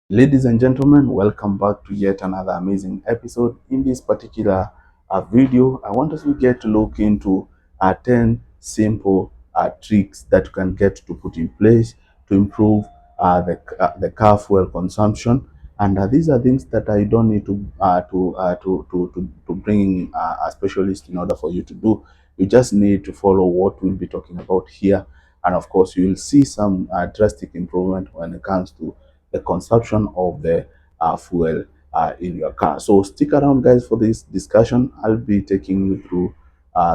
Ladies and gentlemen, welcome back to yet another amazing episode. In this particular video, I want us to get to look into 10 simple tricks that you can get to put in place to improve the car fuel consumption. And these are things that I don't need to bring a specialist in order for you to do. You just need to follow what we'll be talking about here. And of course, you will see some drastic improvement when it comes to the consumption of the fuel in your car. So stick around, guys, for this discussion. I'll be taking you through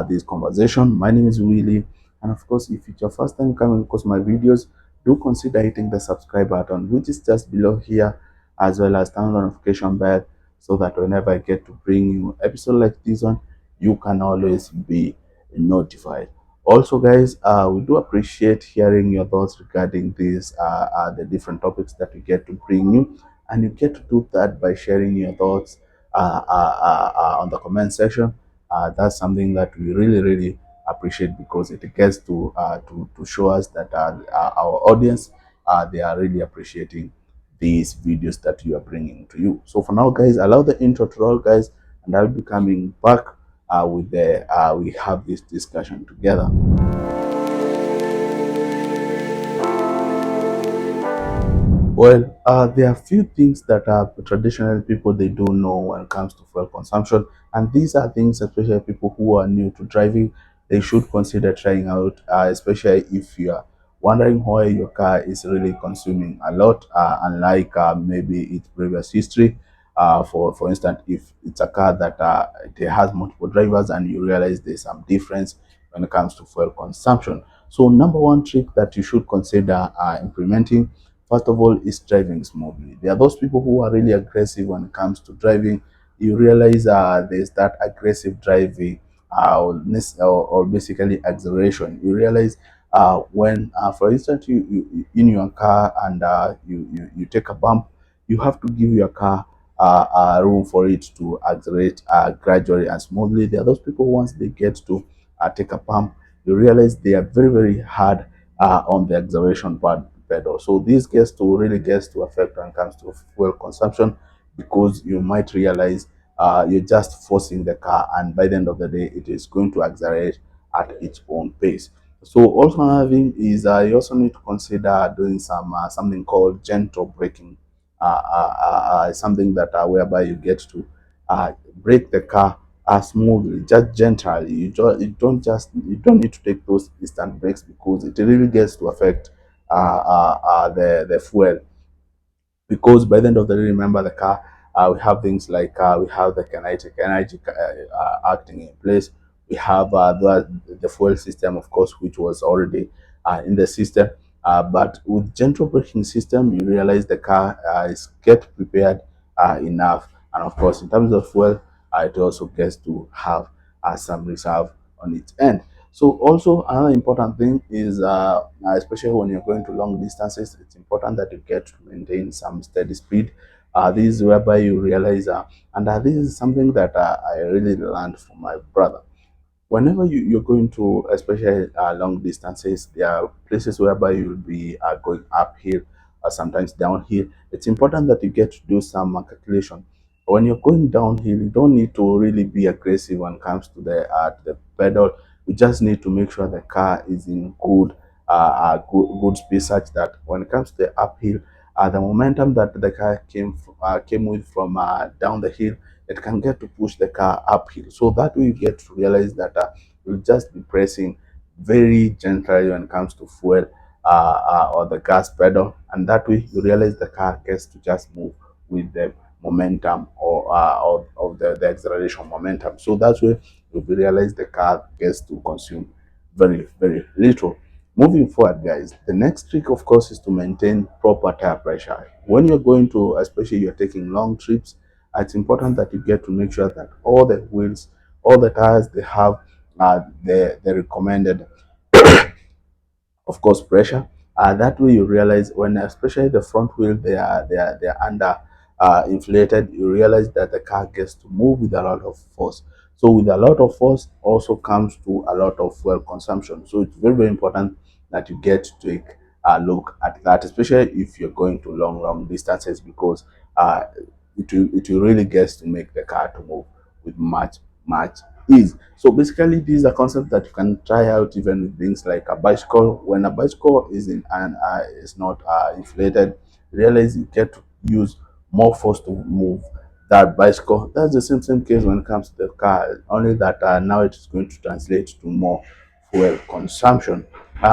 this conversation. My name is Willie, and of course, if it's your first time coming across my videos, do consider hitting the subscribe button, which is just below here, as well as turn on the notification bell, so that whenever I get to bring you episode like this one, you can always be notified. Also, guys, we do appreciate hearing your thoughts regarding these the different topics that we get to bring you, and you get to do that by sharing your thoughts on the comment section. That's something that we really appreciate, because it gets to show us that our audience, they are really appreciating these videos that you are bringing to you. So for now, guys, allow the intro to roll, guys, and I'll be coming back with the we have this discussion together. Well, there are few things that traditional people they do know when it comes to fuel consumption, and these are things, especially people who are new to driving, they should consider trying out, especially if you are wondering why your car is really consuming a lot, unlike maybe its previous history. For instance, if it's a car that it has multiple drivers and you realize there's some difference when it comes to fuel consumption. So, number one trick that you should consider implementing, first of all, is driving smoothly. There are those people who are really aggressive when it comes to driving. You realize there's that aggressive driving, or basically acceleration. You realize when, for instance, you in your car and you take a bump, you have to give your car room for it to accelerate gradually and smoothly. There are those people, once they get to take a bump, you realize they are very hard on the acceleration pedal. So this gets to affect when it comes to fuel consumption, because you might realize you're just forcing the car, and by the end of the day, it is going to accelerate at its own pace. So also another thing is you also need to consider doing something called gentle braking, something that whereby you get to brake the car smoothly, just gently. You don't need to take those instant breaks, because it really gets to affect the fuel, because by the end of the day, remember, the car, we have things like we have the kinetic energy acting in place. We have the fuel system, of course, which was already in the system. But with gentle braking system, you realize the car is get prepared enough, and of course, in terms of fuel, it also gets to have some reserve on its end. So also another important thing is, especially when you're going to long distances, it's important that you get to maintain some steady speed. This is whereby you realize, and this is something that I really learned from my brother. Whenever you're going to, especially long distances, there are places whereby you'll be going uphill or sometimes downhill. It's important that you get to do some calculation. When you're going downhill, you don't need to really be aggressive when it comes to the pedal. You just need to make sure the car is in good speed, such that when it comes to the uphill, the momentum that the car came with from down the hill, it can get to push the car uphill. So that way you get to realize that you'll just be pressing very gently when it comes to fuel or the gas pedal, and that way you realize the car gets to just move with the momentum, or of the acceleration momentum. So that way you realize the car gets to consume very little. Moving forward, guys, the next trick, of course, is to maintain proper tire pressure. When you're going to, especially you're taking long trips, it's important that you get to make sure that all the wheels, all the tires, they have the recommended, of course, pressure. That way you realize, when especially the front wheel, they are under inflated, you realize that the car gets to move with a lot of force. So with a lot of force also comes to a lot of fuel consumption. So it's very important that you get to take look at that, especially if you're going to long distances, because uh, it will really get to make the car to move with much ease. So basically, these are concepts that you can try out even with things like a bicycle. When a bicycle is in and is not inflated, realize you get to use more force to move that bicycle. That's the same case when it comes to the car, only that now it is going to translate to more fuel consumption.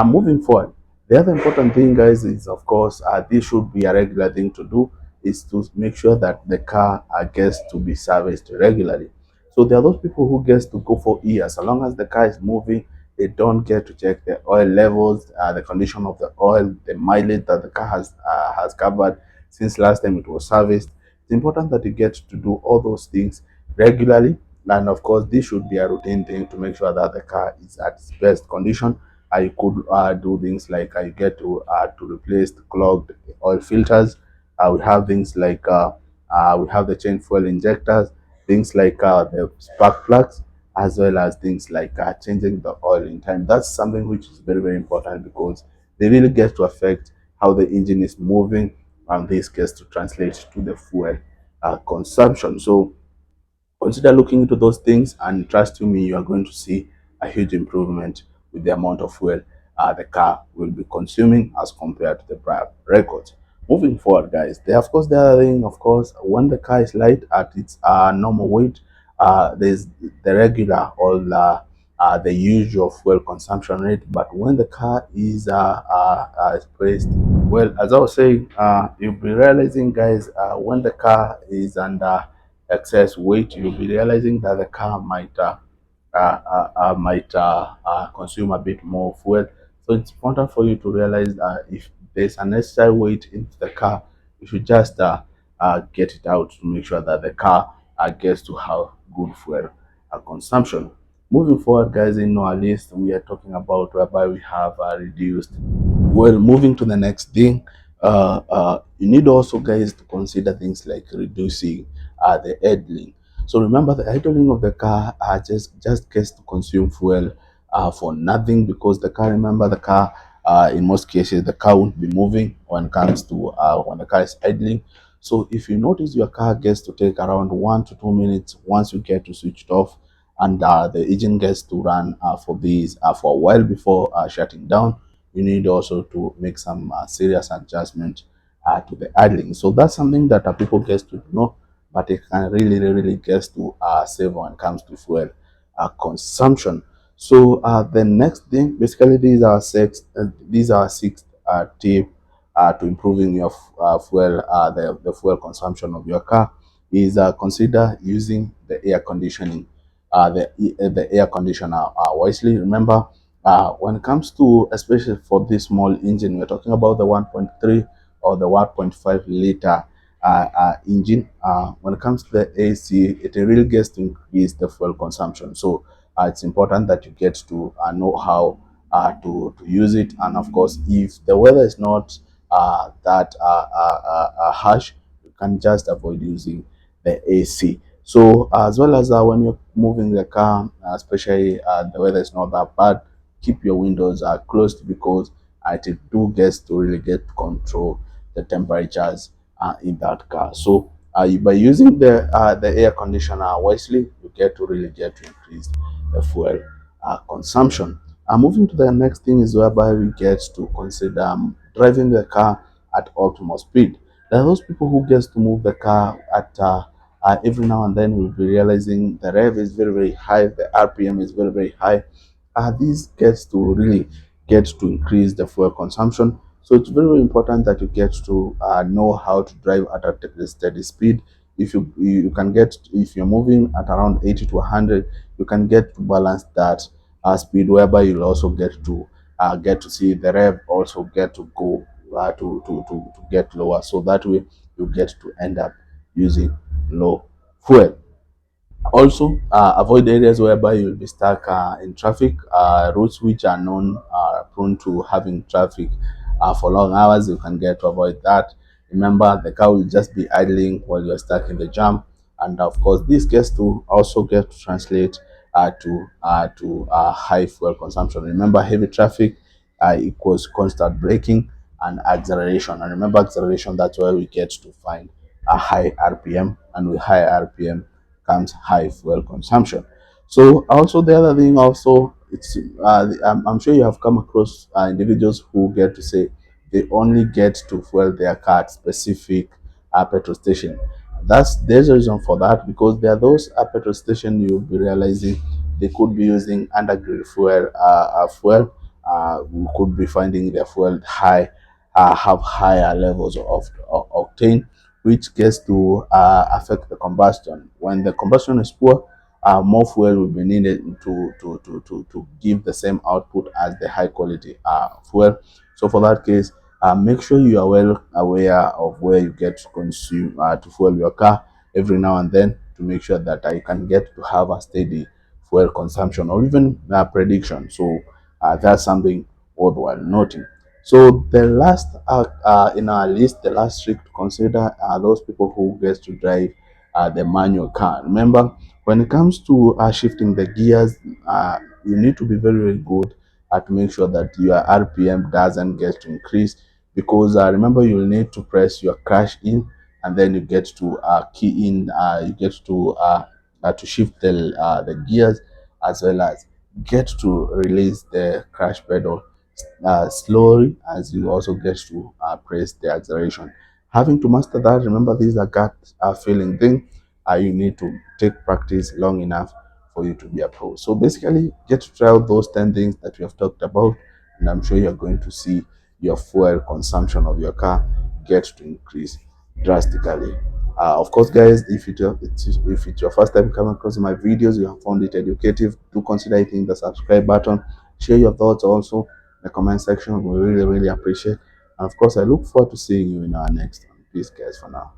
Moving forward, the other important thing, guys, is of course this should be a regular thing to do, is to make sure that the car gets to be serviced regularly. So there are those people who gets to go for years, as long as the car is moving, they don't get to check the oil levels, the condition of the oil, the mileage that the car has covered since last time it was serviced. It's important that you get to do all those things regularly, and of course, this should be a routine thing to make sure that the car is at its best condition. You could do things like you get to replace the clogged oil filters. We have things like we have the change fuel injectors, things like the spark plugs, as well as things like changing the oil in time. That's something which is very important, because they really get to affect how the engine is moving, and this gets to translate to the fuel consumption. So consider looking into those things, and trust me, you are going to see a huge improvement with the amount of fuel the car will be consuming as compared to the prior records. Moving forward, guys, there of course the other thing, of course, when the car is light at its normal weight, there's the regular or the usual fuel consumption rate. But when the car is placed, well, as I was saying, you'll be realizing, guys, when the car is under excess weight, you'll be realizing that the car might consume a bit more fuel. So it's important for you to realize if there's unnecessary weight into the car, you should just get it out to make sure that the car gets to have good fuel consumption. Moving forward, guys, in our list, we are talking about whereby we have reduced. Well, moving to the next thing, you need also, guys, to consider things like reducing the idling. So remember, the idling of the car just gets to consume fuel for nothing, because the car, remember, the car, in most cases, the car won't be moving when it comes to when the car is idling. So if you notice your car gets to take around 1 to 2 minutes once you get to switch it off, and the engine gets to run for a while before shutting down, you need also to make some serious adjustment to the idling. So that's something that people get to know, but it can really get to save when it comes to fuel consumption. So the next thing, basically, these are six tips to improving your fuel, the fuel consumption of your car. Is consider using the air conditioning, the air conditioner wisely. Remember, when it comes to, especially for this small engine, we're talking about the 1.3 or the 1.5 liter engine. When it comes to the AC, it really gets to increase the fuel consumption. So it's important that you get to know how to use it. And of course, if the weather is not that harsh, you can just avoid using the AC. So as well as when you're moving the car, especially the weather is not that bad, keep your windows closed, because it do gets to really get to control the temperatures in that car. So by using the air conditioner wisely, you get to really get to increase the fuel consumption. Moving to the next thing is whereby we get to consider driving the car at optimal speed. There are those people who gets to move the car at every now and then. We'll be realizing the rev is very high, the RPM is very high. This gets to really get to increase the fuel consumption. So it's very important that you get to know how to drive at a steady speed. If you can get, if you're moving at around 80 to 100, you can get to balance that speed, whereby you'll also get to see the rev also get to go to get lower. So that way you get to end up using low fuel. Also, avoid areas whereby you'll be stuck in traffic. Routes which are known are prone to having traffic for long hours. You can get to avoid that. Remember, the car will just be idling while you're stuck in the jam, and of course, this gets to also get to translate to high fuel consumption. Remember, heavy traffic equals constant braking. and acceleration. And remember, acceleration, that's where we get to find a high RPM, and with high RPM comes high fuel consumption. So also the other thing also, it's I'm sure you have come across individuals who get to say they only get to fuel their car at specific petrol station. There's a reason for that, because there are those petrol station you'll be realizing they could be using undergrade fuel. We could be finding their fuel have higher levels of octane, which gets to affect the combustion. When the combustion is poor, more fuel will be needed to give the same output as the high quality fuel. So for that case, make sure you are well aware of where you get to consume to fuel your car every now and then, to make sure that you can get to have a steady fuel consumption, or even prediction. So that's something worthwhile noting. So the last in our list, the last trick to consider are those people who get to drive the manual car. Remember, when it comes to shifting the gears, you need to be very, very good to make sure that your RPM doesn't get to increase, because remember, you'll need to press your crash in, and then you get to key in, you get to shift the gears, as well as get to release the crash pedal slowly, as you also get to press the acceleration. Having to master that, remember, these are gut feeling thing. You need to take practice long enough for you to be a pro. So basically, get to try out those 10 things that we have talked about, and I'm sure you're going to see your fuel consumption of your car get to increase drastically. Of course, guys, if it's your first time coming across my videos, you have found it educative, do consider hitting the subscribe button. Share your thoughts also in the comment section. We really, really appreciate. And of course, I look forward to seeing you in our next one. Peace, guys, for now.